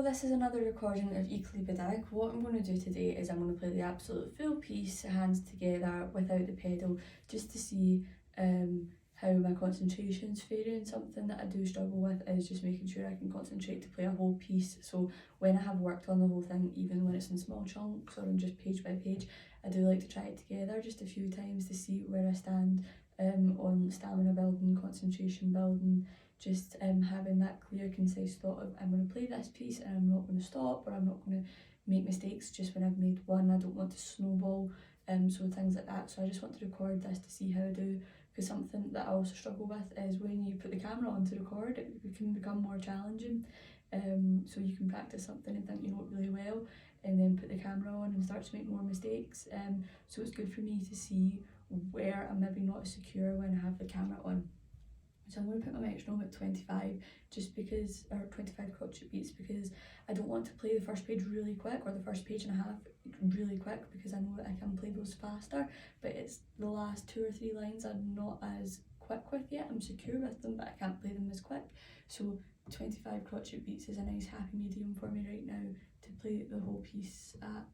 this is another recording of liebe, dich. What I'm going to do today is I'm going to play the absolute full piece, hands together, without the pedal, just to see how my concentration's faring. Something that I do struggle with is just making sure I can concentrate to play a whole piece. So when I have worked on the whole thing, even when it's in small chunks or in just page by page, I do like to try it together just a few times to see where I stand on stamina building, concentration building, just having that clear, concise thought of I'm going to play this piece and I'm not going to stop, or I'm not going to make mistakes just when I've made one. I don't want to snowball, so things like that. So I just want to record this to see how I do, because something that I also struggle with is when you put the camera on to record, it can become more challenging. So you can practice something and think you know it really well, and then put the camera on and start to make more mistakes. So it's good for me to see where I'm maybe not as secure when I have the camera on. So I'm going to put my metronome at 25, just because, or 25 crotchet beats, because I don't want to play the first page really quick, or the first page and a half really quick, because I know that I can play those faster, but it's the last 2 or 3 lines I'm not as quick with yet. I'm secure with them, but I can't play them as quick. So 25 crotchet beats is a nice happy medium for me right now to play the whole piece at.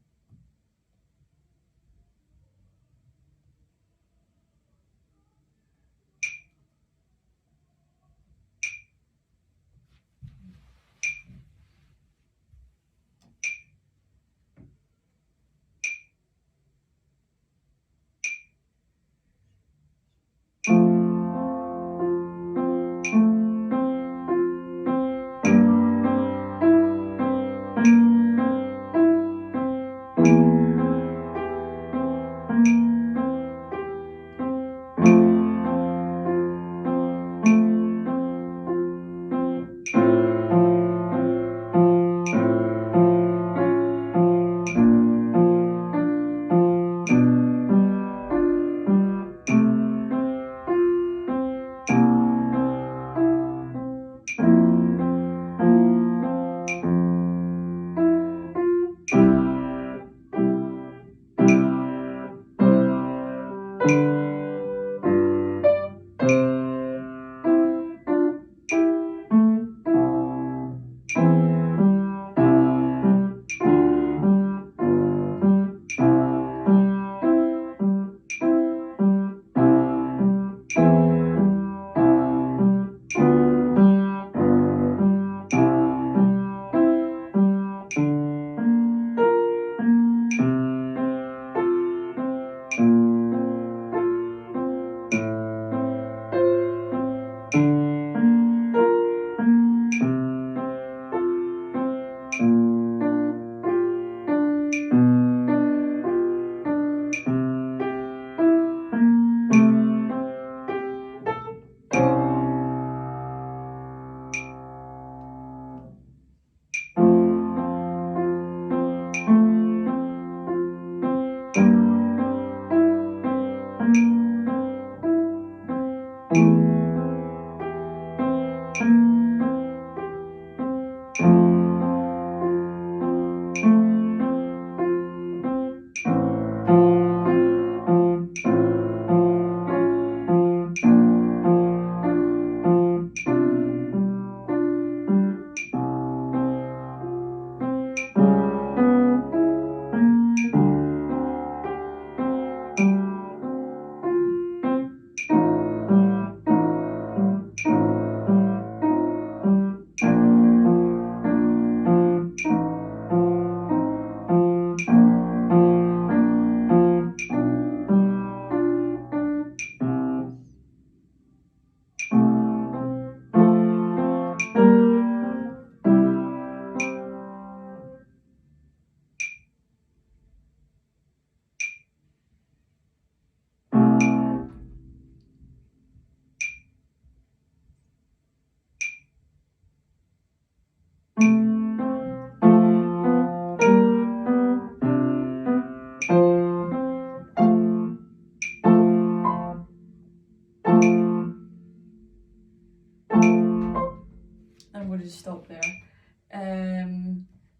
I'm going to just stop there.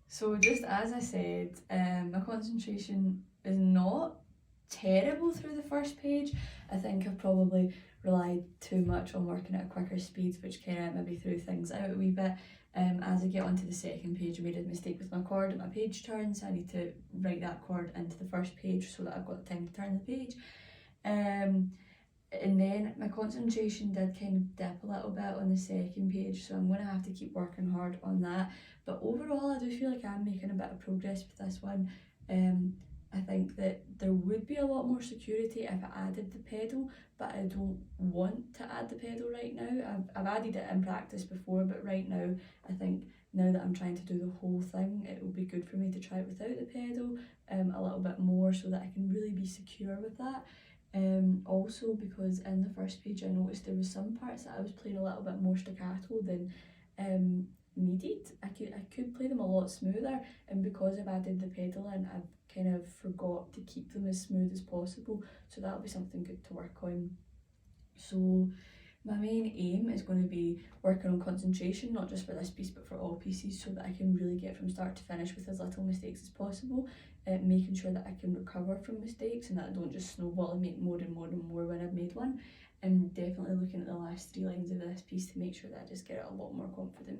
So just as I said, my concentration is not terrible through the first page. I think I've probably relied too much on working at a quicker speed, which kind of maybe threw things out a wee bit. As I get onto the second page, I made a mistake with my chord at my page turn, so I need to write that chord into the first page so that I've got time to turn the page. And then my concentration did kind of dip a little bit on the second page, so I'm going to have to keep working hard on that. But overall, I do feel like I'm making a bit of progress with this one. I think that there would be a lot more security if I added the pedal, but I don't want to add the pedal right now. I've added it in practice before, but right now I think now that I'm trying to do the whole thing, it will be good for me to try it without the pedal a little bit more so that I can really be secure with that. Also because in the first page I noticed there was some parts that I was playing a little bit more staccato than needed. I could play them a lot smoother, and because I've added the pedal in, I've kind of forgot to keep them as smooth as possible, so that'll be something good to work on. So my main aim is going to be working on concentration, not just for this piece but for all pieces, so that I can really get from start to finish with as little mistakes as possible, making sure that I can recover from mistakes and that I don't just snowball and make more and more and more when I've made one, and definitely looking at the last 3 lines of this piece to make sure that I just get it a lot more confident.